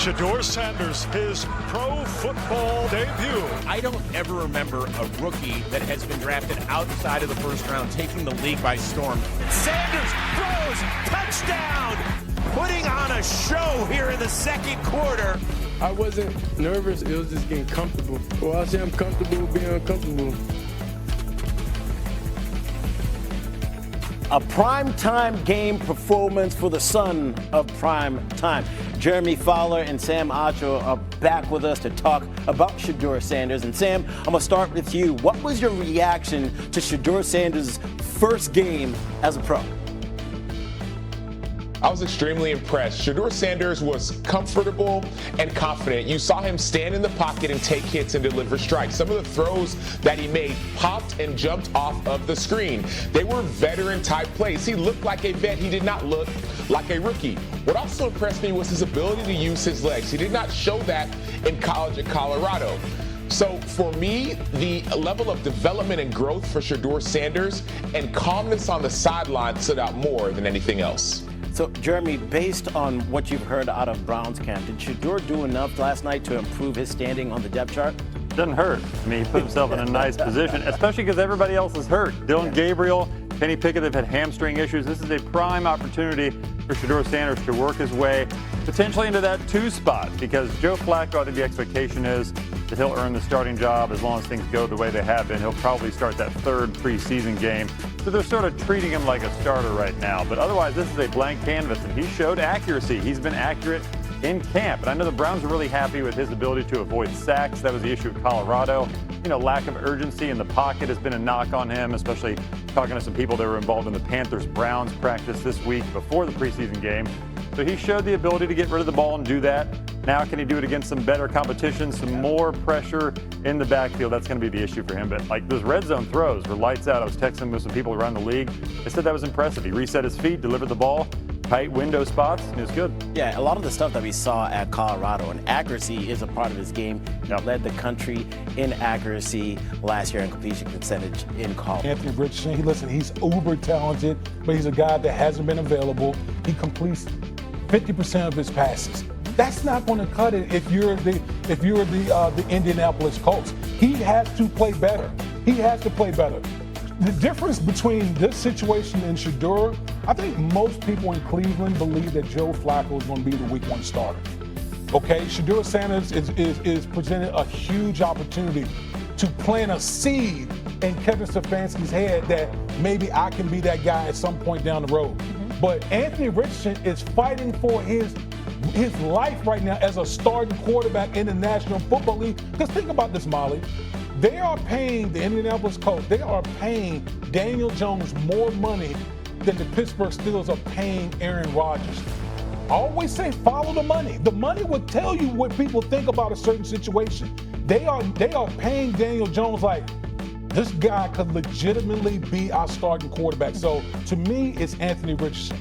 Shedeur Sanders, his pro football debut. I don't ever remember a rookie that has been drafted outside of the first round taking the league by storm. Sanders throws, touchdown, putting on a show here in the second quarter. I wasn't nervous, it was just getting comfortable. Well, I say I'm comfortable being uncomfortable. A primetime game performance for the son of prime time. Jeremy Fowler and Sam Acho are back with us to talk about Shedeur Sanders. And Sam, I'm going to start with you. What was your reaction to Shedeur Sanders' first game as a pro? I was extremely impressed. Shedeur Sanders was comfortable and confident. You saw him stand in the pocket and take hits and deliver strikes. Some of the throws that he made popped and jumped off of the screen. They were veteran-type plays. He looked like a vet. He did not look like a rookie. What also impressed me was his ability to use his legs. He did not show that in college at Colorado. So for me, the level of development and growth for Shedeur Sanders and calmness on the sideline stood out more than anything else. So, Jeremy, based on what you've heard out of Browns camp, did Shedeur do enough last night to improve his standing on the depth chart? Doesn't hurt. I mean, he put himself in a nice position, especially because everybody else is hurt. Dylan Gabriel, Kenny Pickett have had hamstring issues. This is a prime opportunity for Shedeur Sanders to work his way potentially into that 2 spot, because Joe Flacco, I think the expectation is that he'll earn the starting job as long as things go the way they have been. He'll probably start that 3rd preseason game. So they're sort of treating him like a starter right now. But otherwise, this is a blank canvas, and he showed accuracy. He's been accurate in camp. And I know the Browns are really happy with his ability to avoid sacks. That was the issue at Colorado. You know, lack of urgency in the pocket has been a knock on him, especially talking to some people that were involved in the Panthers-Browns practice this week before the preseason game. So he showed the ability to get rid of the ball and do that. Now can he do it against some better competition, some more pressure in the backfield? That's going to be the issue for him. But like those red zone throws were lights out. I was texting with some people around the league. They said that was impressive. He reset his feet, delivered the ball, tight window spots, and it was good. Yeah, a lot of the stuff that we saw at Colorado, and accuracy is a part of his game. He led the country in accuracy last year in completion percentage in college. Anthony Richardson, he's uber talented, but he's a guy that hasn't been available. He completes 50% of his passes. That's not going to cut it if you're the Indianapolis Colts. He has to play better. He has to play better. The difference between this situation and Shedeur, I think most people in Cleveland believe that Joe Flacco is going to be the Week 1 starter. Okay, Shedeur Sanders is presented a huge opportunity to plant a seed in Kevin Stefanski's head that maybe I can be that guy at some point down the road. But Anthony Richardson is fighting for his life right now as a starting quarterback in the National Football League. Because think about this, Molly. They are paying the Indianapolis Colts, they are paying Daniel Jones more money than the Pittsburgh Steelers are paying Aaron Rodgers. I always say follow the money. The money will tell you what people think about a certain situation. They are paying Daniel Jones like, this guy could legitimately be our starting quarterback. So to me, it's Anthony Richardson.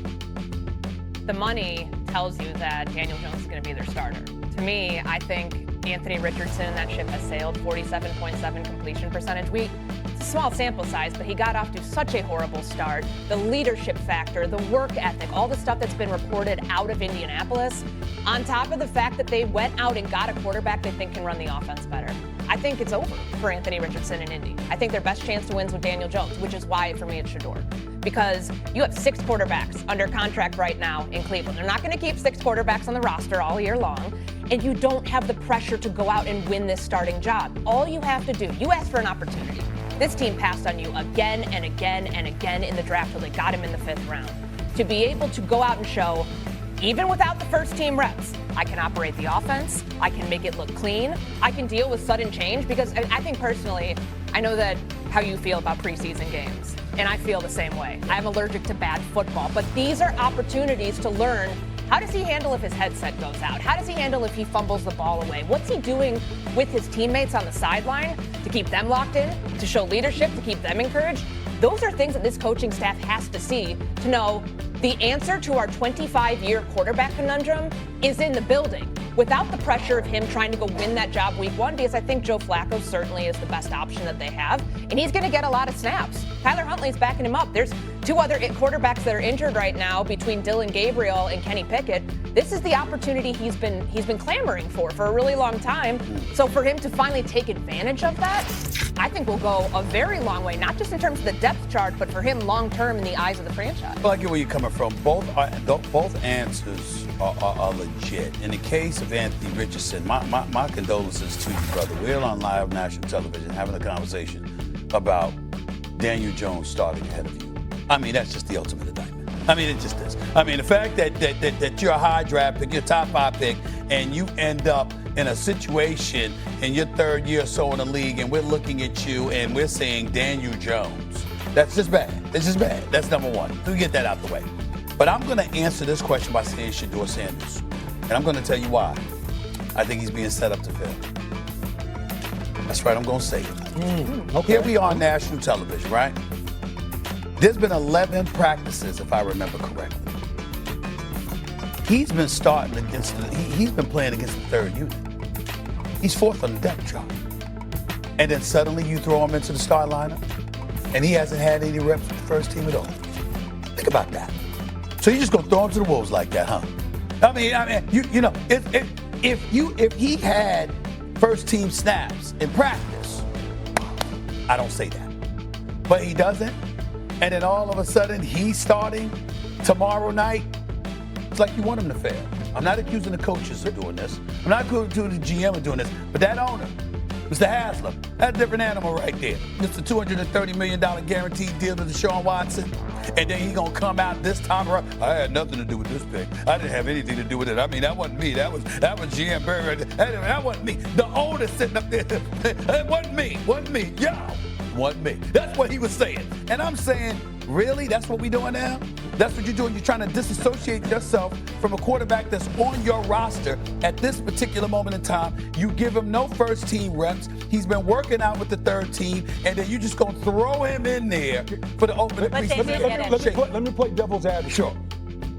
The money tells you that Daniel Jones is going to be their starter. To me, I think Anthony Richardson and that ship has sailed. 47.7 completion percentage. It's a small sample size, but he got off to such a horrible start. The leadership factor, the work ethic, all the stuff that's been reported out of Indianapolis, on top of the fact that they went out and got a quarterback they think can run the offense better. I think it's over for Anthony Richardson and Indy. I think their best chance to win is with Daniel Jones, which is why, for me, it's Shedeur. Because you have 6 quarterbacks under contract right now in Cleveland. They're not going to keep 6 quarterbacks on the roster all year long, and you don't have the pressure to go out and win this starting job. All you have to do, you ask for an opportunity. This team passed on you again and again and again in the draft till they got him in the 5th round. To be able to go out and show, even without the first team reps, I can operate the offense, I can make it look clean, I can deal with sudden change, because I think personally, I know that how you feel about preseason games, and I feel the same way. I'm allergic to bad football, but these are opportunities to learn. How does he handle if his headset goes out? How does he handle if he fumbles the ball away? What's he doing with his teammates on the sideline to keep them locked in, to show leadership, to keep them encouraged? Those are things that this coaching staff has to see to know the answer to our 25-year quarterback conundrum is in the building. without the pressure of him trying to go win that job week one, because I think Joe Flacco certainly is the best option that they have, and he's going to get a lot of snaps. Tyler Huntley's backing him up. There's two other quarterbacks that are injured right now between Dylan Gabriel and Kenny Pickett. This is the opportunity he's been clamoring for a really long time. So for him to finally take advantage of that, I think will go a very long way, not just in terms of the depth chart, but for him long term in the eyes of the franchise. Well, I get where you're coming from. Both answers are legit. In the case of Anthony Richardson, my condolences to you, brother. We're on live national television having a conversation about Daniel Jones starting ahead of you. I mean, that's just the ultimate indictment. I mean, it just is. I mean, the fact that you're a high draft pick, you're a top 5 pick, and you end up in a situation in your third year or so in the league, and we're looking at you and we're saying Daniel Jones. That's just bad. It's just bad. That's number one. We get that out the way. But I'm going to answer this question by saying Shedeur Sanders. And I'm going to tell you why. I think he's being set up to fail. That's right, I'm going to say it. Okay. Here we are on national television, right? There's been 11 practices, if I remember correctly. He's been starting against he's been playing against the third unit. He's fourth on the depth chart. And then suddenly you throw him into the start lineup, and he hasn't had any reps with the first team at all. Think about that. So you're just gonna throw him to the wolves like that, huh? I mean, you know, if he had first team snaps in practice, I don't say that. But he doesn't, and then all of a sudden he's starting tomorrow night. It's like you want him to fail. I'm not accusing the coaches of doing this. I'm not accusing the GM of doing this. But that owner, Mr. Haslam, that's a different animal right there. It's a $230 million guaranteed deal to Deshaun Watson. And then he's going to come out this time around. I had nothing to do with this pick. I didn't have anything to do with it. I mean, that wasn't me. That was GM Barry right there. That wasn't me. The owner sitting up there. It wasn't me. Wasn't me. Yeah. Wasn't me. That's what he was saying. And I'm saying, really? That's what we're doing now? That's what you're doing? You're trying to disassociate yourself from a quarterback that's on your roster at this particular moment in time. You give him no first team reps. He's been working out with the third team, and then you're just going to throw him in there for the opening preseason. Let me play devil's advocate. Sure.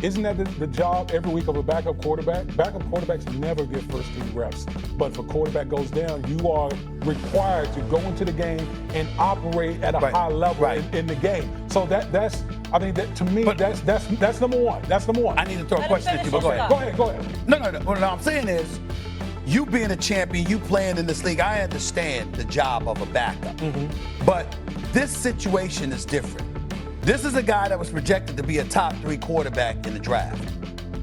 Isn't that the job every week of a backup quarterback? Backup quarterbacks never get first team reps. But if a quarterback goes down, you are required to go into the game and operate at a high level in the game. So that's to me, that's number one. That's number one. I need to throw a question at you, but go ahead. Go ahead. No. What I'm saying is, you being a champion, you playing in this league, I understand the job of a backup. But this situation is different. This is a guy that was projected to be a top 3 quarterback in the draft.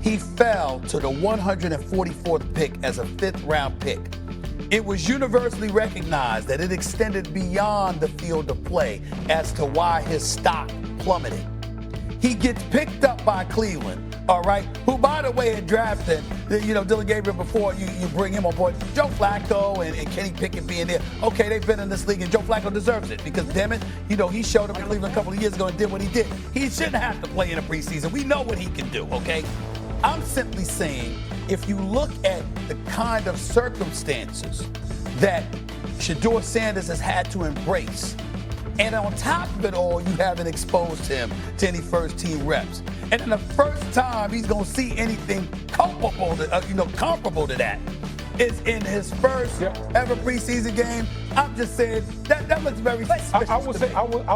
He fell to the 144th pick as a 5th round pick. It was universally recognized that it extended beyond the field of play as to why his stock plummeted. He gets picked up by Cleveland, all right, who, by the way, had drafted, Dylan Gabriel before you bring him on board. Joe Flacco and Kenny Pickett being there. Okay, they've been in this league, and Joe Flacco deserves it because, damn it, he showed up in Cleveland a couple of years ago and did what he did. He shouldn't have to play in a preseason. We know what he can do, okay? I'm simply saying, if you look at the kind of circumstances that Shedeur Sanders has had to embrace, and on top of it all, you haven't exposed him to any first-team reps. And then the first time he's going to see anything comparable to that is in his first ever preseason game. I'm just saying that looks very suspicious. I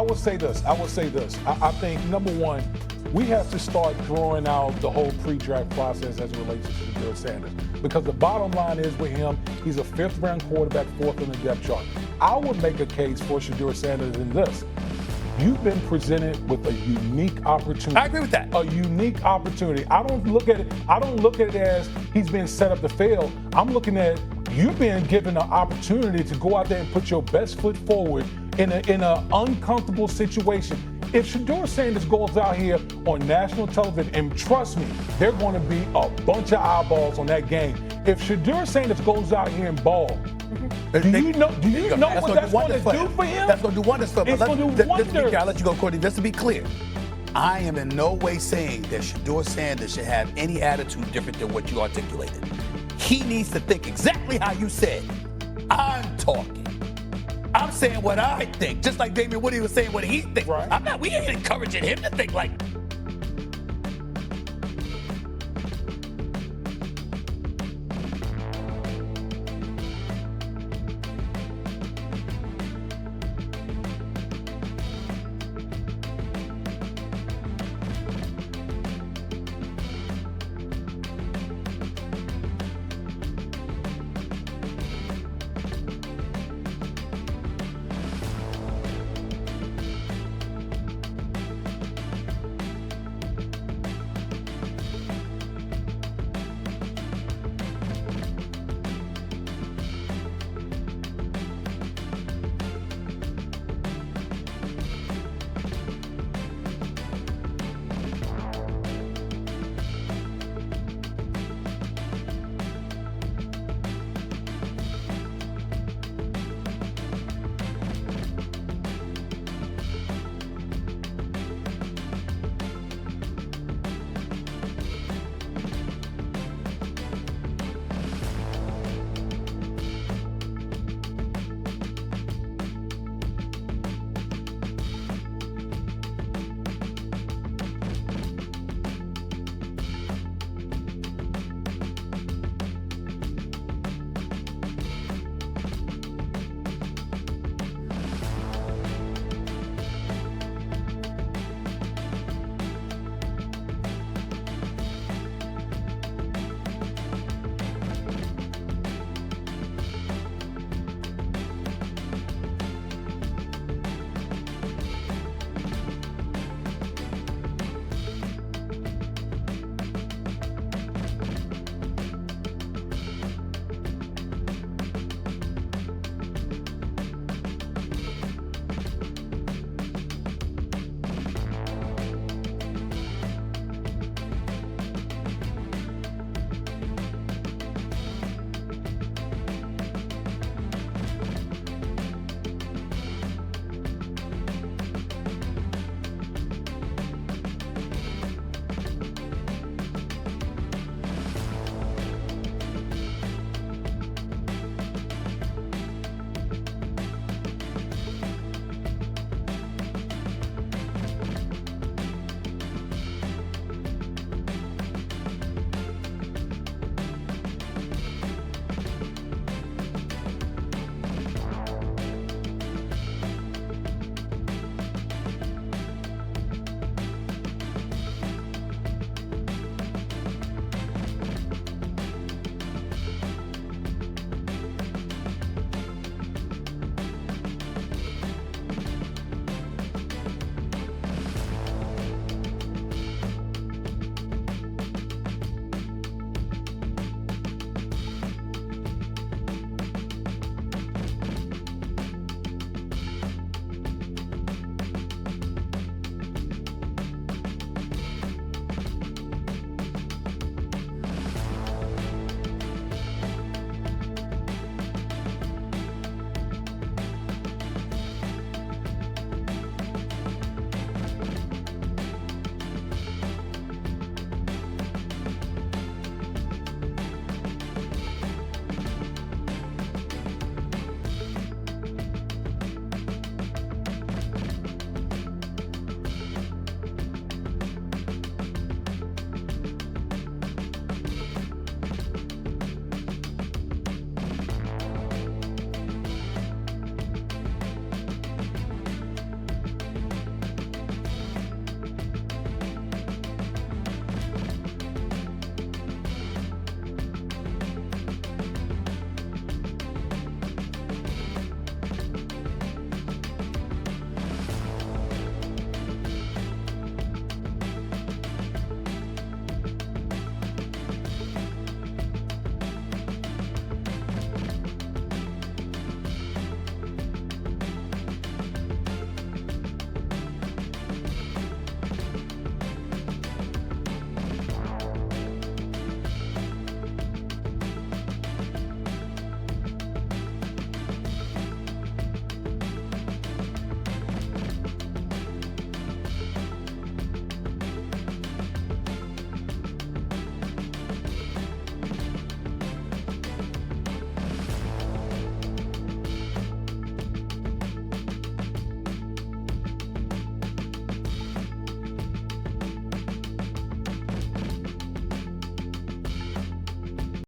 will say this. I think, number one, we have to start throwing out the whole pre-draft process as it relates to Shedeur Sanders. Because the bottom line is with him, he's a 5th round quarterback, 4th on the depth chart. I would make a case for Shedeur Sanders in this. You've been presented with a unique opportunity. I agree with that. A unique opportunity. I don't look at it as he's being set up to fail. I'm looking at you being given an opportunity to go out there and put your best foot forward in an uncomfortable situation. If Shedeur Sanders goes out here on national television, and trust me, there are going to be a bunch of eyeballs on that game. If Shedeur Sanders goes out here and ball, do you know what that's going to do for him? That's going to do wonders for him. It's going to do wonders. I'll let you go, Courtney. Just to be clear, I am in no way saying that Shedeur Sanders should have any attitude different than what you articulated. He needs to think exactly how you said. I'm talking. I'm saying what I think, just like Damian Woody was saying what he thinks. Right. We ain't encouraging him to think like